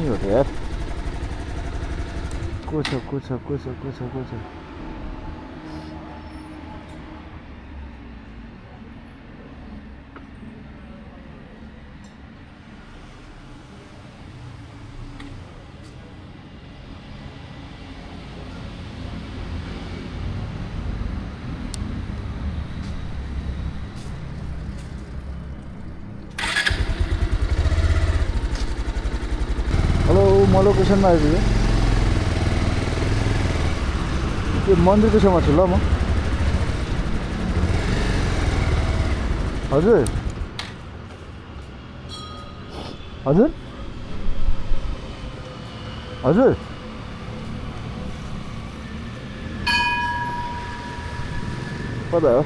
हो त यार को छ हेलो म लोकेसनमा आइपुगेँ त्यो मन्दिरको छेउमा छु ल म हजुर हजुर हजुर कता हो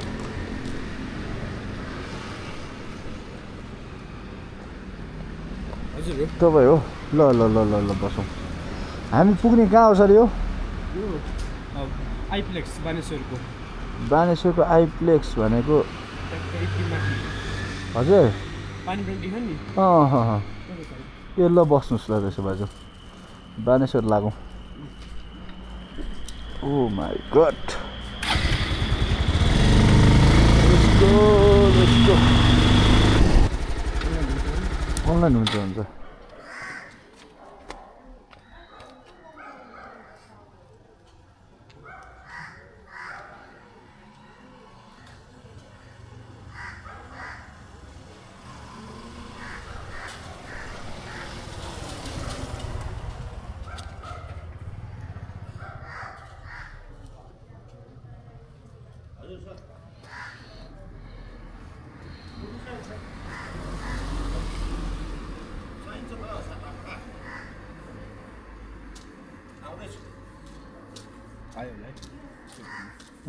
हजुर तपाईँ हो ल ल ल ल ल बसौँ हामी पुग्ने कहाँ हो सर यो आइप्लेक्स बानेश्वरको आइप्लेक्स भनेको हजुर पानी टंकी छ नि ए ल बस्नुहोस् ल त्यसो भए बानेश्वर लागौँ ओ माई गड अनलाइन हुन्छ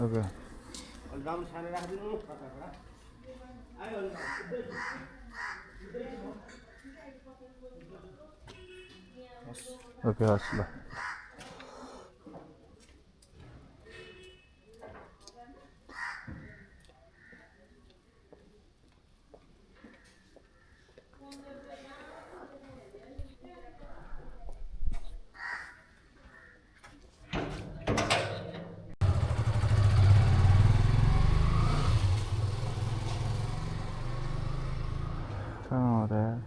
ओके ओके हस् ल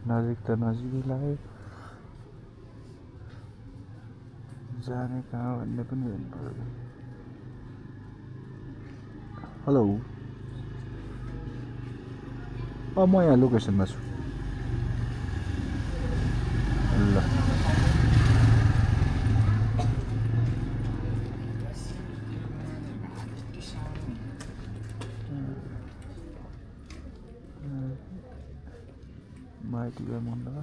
नजिक त नजिकै लाग्यो जाने कहाँ भन्ने पनि हेर्नु पर्यो हेलो म यहाँ लोकेसनमा छु ल माइती मण्डल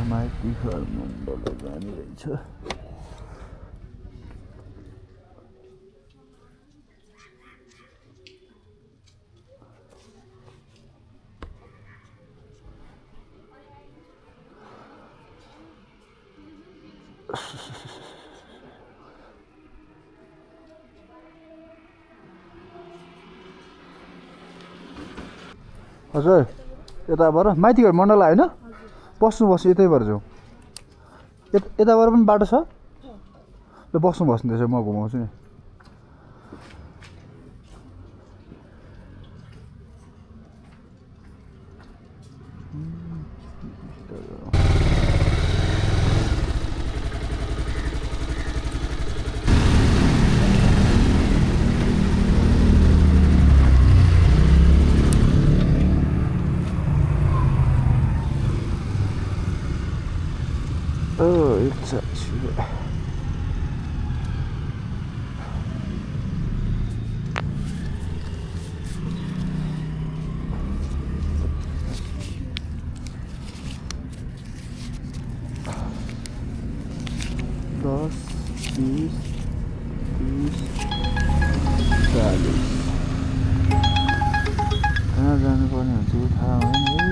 माइती घर मण्डल जाने रहेछ हजुर यताबाट माइतीघर मण्डल होइन बस्नु यतैबाट जाउँ यताबाट पनि बाटो छ ल बस्नु त्यसो म घुमाउँछु नि it's actually दस 20 30 40 कहाँ जानुपर्ने हुन्छ थाहा हुँदैन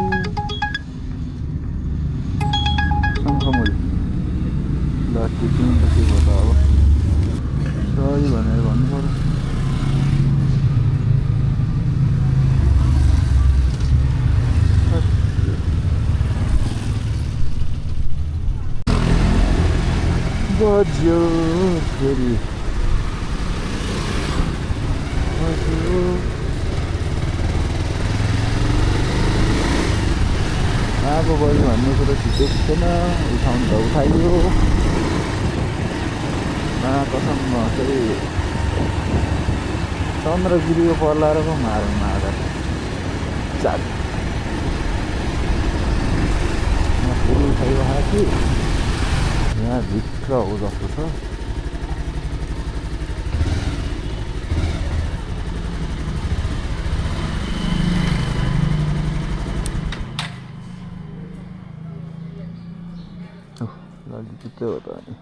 शङ्खमुरी ल टिप्नु त के भयो त अब सही भने बज्यो फेरि आगो बढ्यो भन्ने कुरो ठिकै थिएन उठाउनु त उठाइयो कसम चाहिँ चन्द्रगिरीको पर्ला र पो मारौँ मादा चाट फुल उठाइरहेको कि यहाँ भित्र हो जस्तो छ त्यो हो त अनि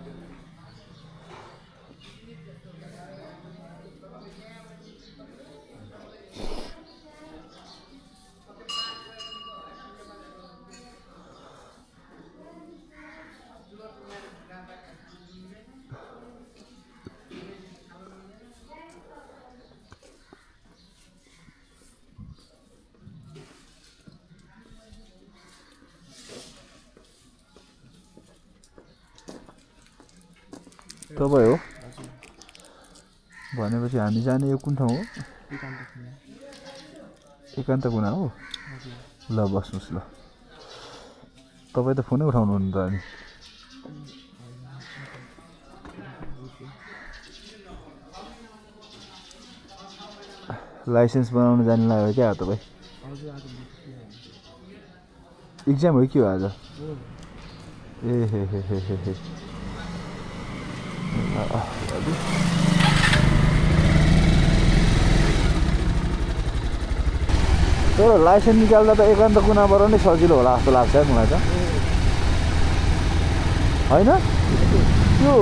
तपाईँ हो भनेपछि हामी जाने यो कुन ठाउँ हो एकान्त कुना हो ल बस्नुहोस् ल तपाईँ त फोनै उठाउनुहुन्न त अनि लाइसेन्स बनाउनु जानु लाग्यो क्या तपाईँ इक्जाम हो कि हो आज ए हे हे हे हे हे तर लाइसेन्स निकाल्दा त एकान्त कुनाबाट नै सजिलो होला जस्तो लाग्छ है मलाई त होइन त्यो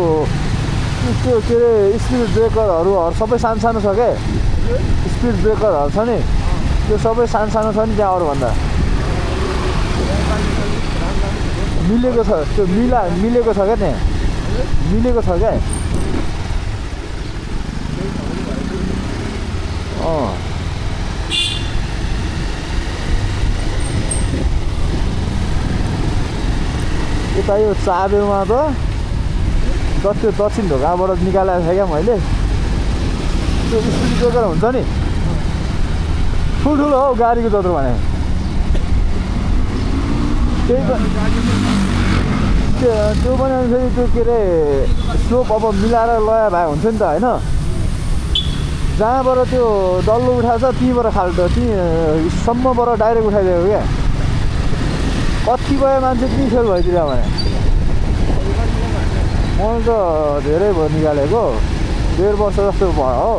त्यो के अरे स्पिड ब्रेकरहरू सबै सानो सानो छ क्या स्पिड ब्रेकरहरू छ नि त्यो सबै सानो सानो छ नि त्यहाँ अरूभन्दा मिलेको छ त्यो मिलेको छ क्या त्यहाँ मिलेको छ क्या यता यो चाबेमा त त्यो दक्षिण ढोकाबाट निकालेको थिएँ क्या मैले त्यो स्पिड ब्रेकर हुन्छ नि ठुल्ठुलो हौ गाडीको जत्रो भने त्यही त्यो पनि फेरि त्यो के अरे स्लोप अब मिलाएर लगाए भए हुन्छ नि त होइन जहाँबाट त्यो डल्लो उठाएको छ त्यहीँबाट खाल्टो त्यहीँसम्मबाट डाइरेक्ट उठाइदिएको क्या कतिपय मान्छे त्यहीँ फेल भइदियो भने मैले त धेरै भयो निकालेको 1.5 वर्ष जस्तो भयो हो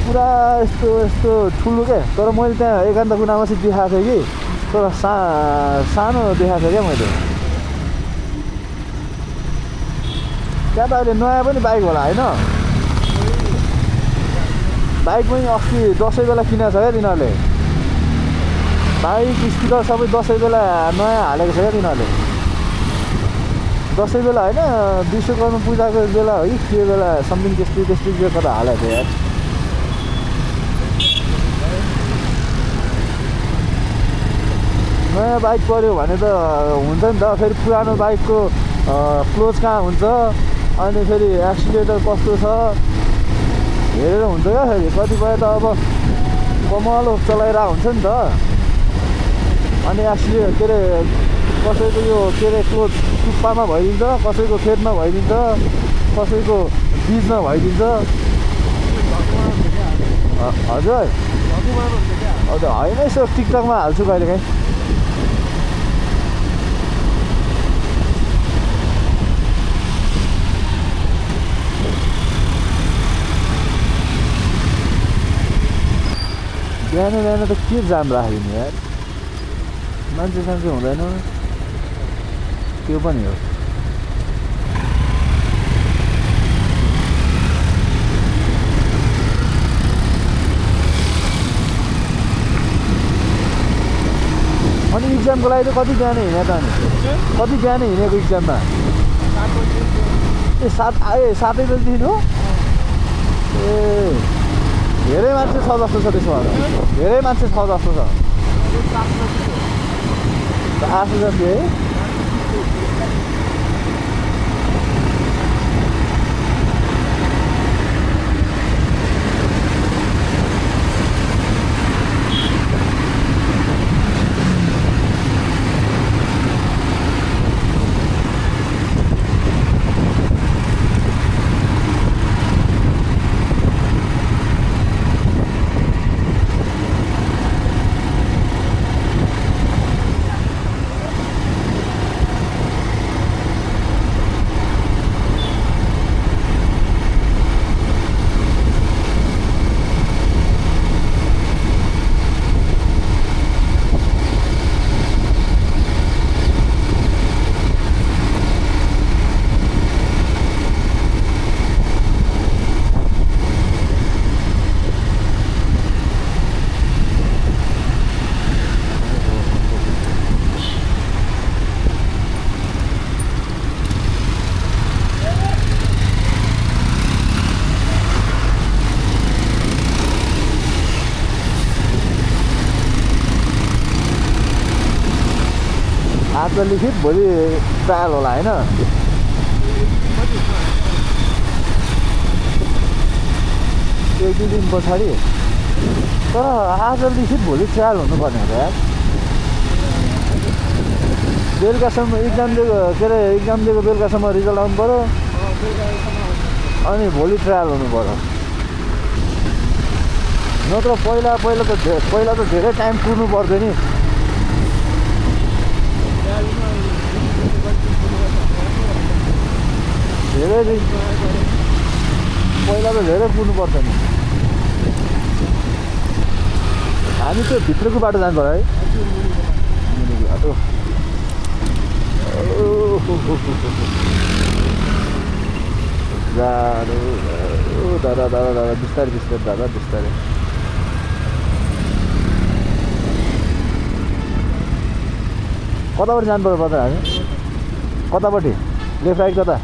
पुरा यस्तो ठुलो क्या तर मैले त्यहाँ एकान्त कुनामा चाहिँ देखाएको थिएँ कि तर सानो देखाएको थिएँ क्या मैले त्यहाँ त अहिले नयाँ पनि बाइक होला होइन बाइक पनि अस्ति दसैँ बेला किनेको छ क्या तिनीहरूले बाइक स्पिकर सबै दसैँ बेला नयाँ हालेको छ क्या तिनीहरूले दसैँ बेला होइन विश्वकर्मा पूजाको बेला हो कि के बेला समथिङ त्यस्तै कता हालेको थियो यार नयाँ बाइक पऱ्यो भने त हुन्छ नि त फेरि पुरानो बाइकको क्लोज कहाँ हुन्छ अनि फेरि एक्सिलेटर कस्तो छ हेरेर हुन्छ क्या फेरि कतिपय त अब कमालो चलाइरहेको हुन्छ नि त अनि एक्सिलेटर के अरे कसैको यो के अरे क्लोज टुप्पामा भइदिन्छ कसैको खेतमा भइदिन्छ कसैको बिचमा भइदिन्छ हजुर हजुर होइन यसो टिकटकमा हाल्छु कहिलेकाहीँ बिहान त के जाम राखिदिने यार मान्छे हुँदैन त्यो पनि हो अनि इक्जामको लागि त कति बिहान हिँडे त अनि कति बिहान हिँडेको इक्जाममा ए 7 बजीदेखि हो ए धेरै मान्छे छ जस्तो छ त्यसो भए धेरै मान्छे छ जस्तो छ 8 जति है आज लिखित भोलि ट्रायल होला हैन एक दुई दिन पछाडि तर आज लिखित भोलि ट्रायल हुनुपर्ने हो यार बेलुकासम्म इक्जाम दिएको के अरे इक्जाम दिएको बेलुकासम्म रिजल्ट आउनु पर्यो अनि भोलि ट्रायल हुनु पर्यो नत्र पहिला त धेरै टाइम कुर्नु पर्दैन नि धेरै पहिला त धेरै कुर्नुपर्छ नि हामी त्यो भित्रको बाटो जानु पर्यो है बाटो दादा बिस्तारै दादा बिस्तारै कतापट्टि जानु पर्यो बजार हामी कतापट्टि लेफ्ट राइट कता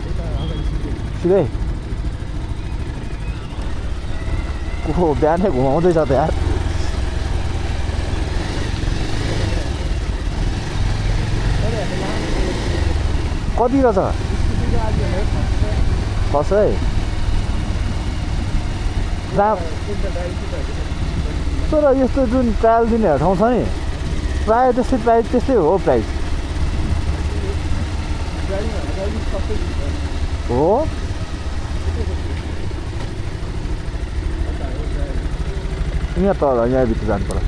सिधै को बिहानै घुमाउँदैछ त यार कति रहेछ कसै तर यस्तो जुन ट्रायल दिने ठाउँ छ नि प्रायः त्यस्तै प्राइस त्यस्तै हो प्राइस हो यहाँ तल यहाँभित्र जानु पर्यो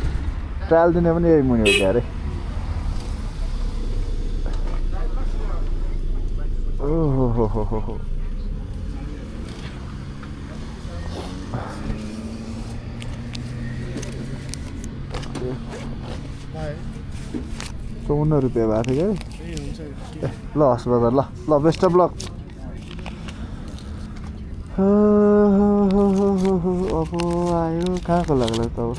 ट्रायल दिने पनि यही मुनि हो क्या अरे ओहो 54 रुपियाँ भएको थियो क्या ल हस् ब्रदर ल बेस्ट अफ लक अब आयो कहाँको लाग्ला त अब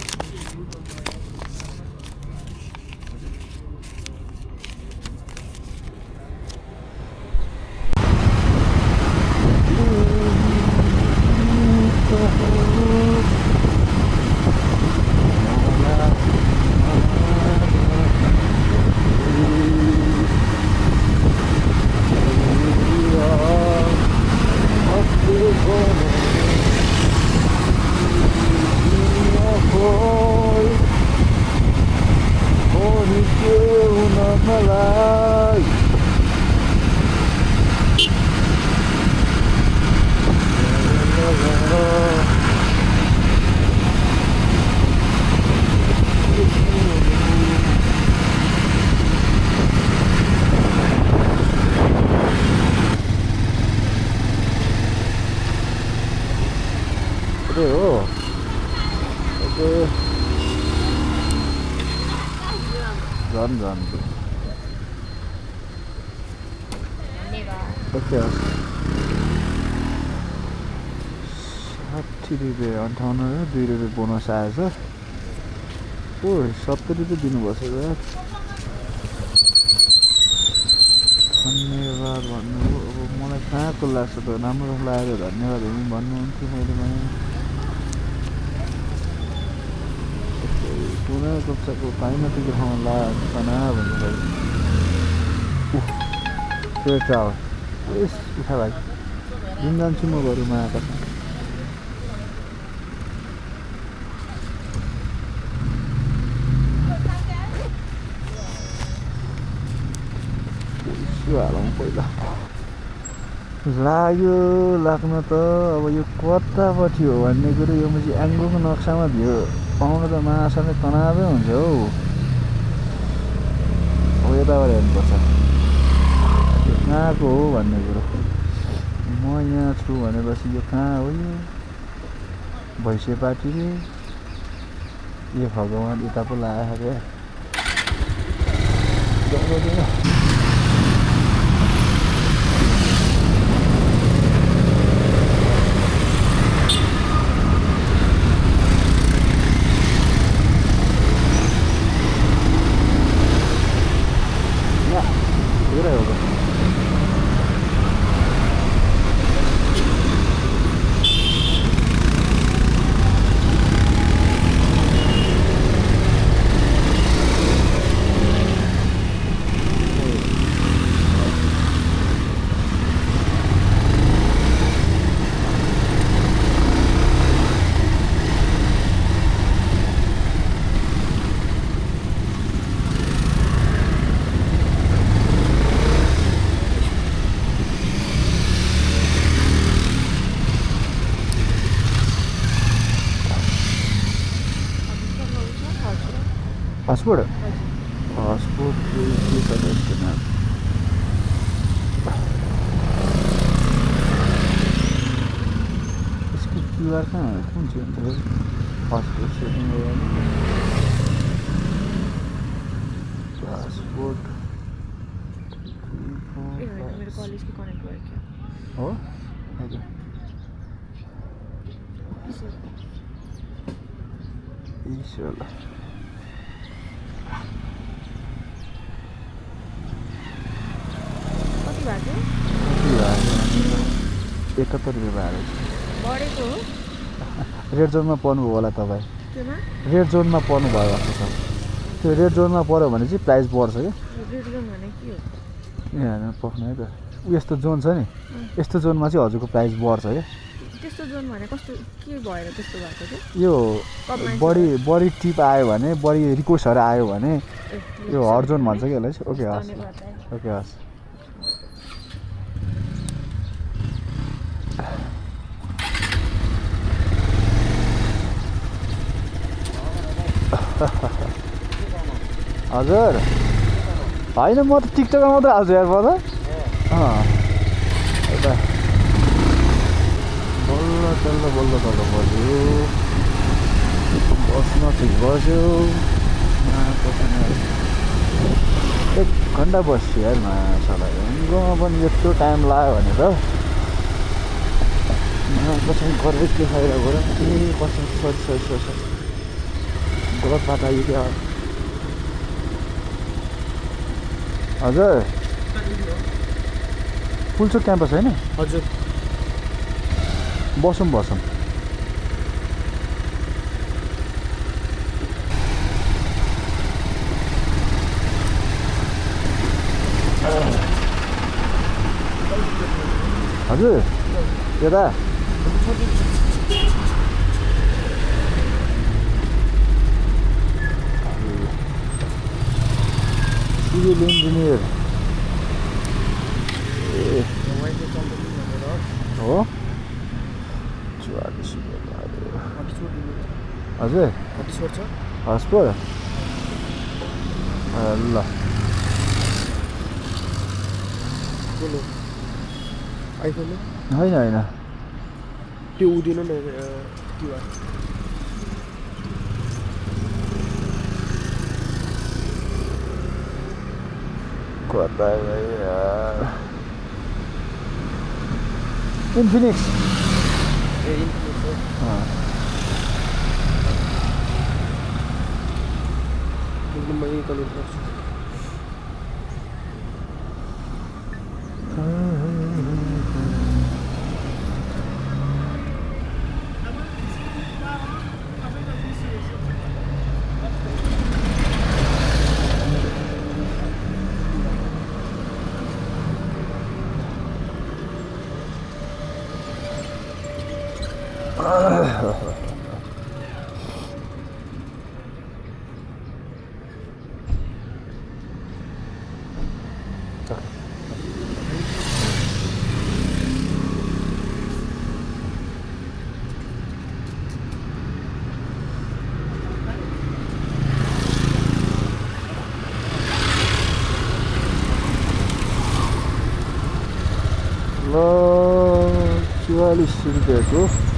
Run. Okay. 60 रुपियाँ 58 2 रुपियाँ बोनस आएछ ओ 70 रुपियाँ दिनुपर्छ यार धन्यवाद भन्नु अब मलाई कहाँको लाग्छ त राम्रो लागेर धन्यवाद भन्नुहुन्थ्यो मैले कुनै कक्षाको पाइन त्यो ठाउँमा ला कना भन्नु त्यो टावर यस उठा भाइ जुन जान्छु म घरमा आएको छ हालौँ पहिला लाग्यो लाग्न त अब यो कतापट्टि हो भन्ने कुरो यो पछि एङ्गोको नक्सामा भ्यू पाउन त माछाले तनावै हुन्छ हौ अब यताबाट हेर्नुपर्छ यो कहाँको हो भन्ने कुरो म यहाँ छु भनेपछि यो कहाँ हो यो भैँसेपाटी रे ए भगवान् यता पो लाग्यो क्या पासपोर्ट पासपोर्ट के करना इसके नाम इसकी क्यूआर कहाँ है कौन सी है पासपोर्ट सेटिंग हो पासपोर्ट मेरे कॉलेज की कनेक्ट हुआ है क्या हो ओके इंशाल्लाह ₹71 भएर बढेको हो रेड जोनमा पर्नुभयो होला तपाईँ केमा रेड जोनमा पर्नु भयो जस्तो छ त्यो रेड जोनमा पर्यो भने चाहिँ प्राइस बढ्छ क्या रेड जोन भने के हो यहाँ पक्नु है त यस्तो जोन छ नि यस्तो जोनमा चाहिँ हजुरको प्राइस बढ्छ क्या त्यस्तो जोन भने कस्तो के भएर त्यस्तो भएको थियो यो बढी टिप आयो भने बढी रिक्वेस्टहरू आयो भने यो हट जोन भन्छ कि यसलाई ओके हस् ओके हस् हजुर होइन म त टिकटकमा मात्रै हाल्छु यार म त यता बल्ल बल्ल बस्यो बस्न ठिक बस्यो 1 घन्टा बस्यो यार माछालाई गाउँमा पनि यत्रो टाइम लाग्यो भने त कसै गरेको फाइदा गर ए कसै सरी गलत बात आयो क्या हजुर पुल्चोक क्याम्पस होइन हजुर बसौँ हजुर यता सिभिल इन्जिनियर हो 44 हजुर हस्पोर्ट ल होइन त्यो उदिन न क्युआर कता गयो यार इन्फिनिक्स म यही कलेज गर्छु ल 44 रुपियाँको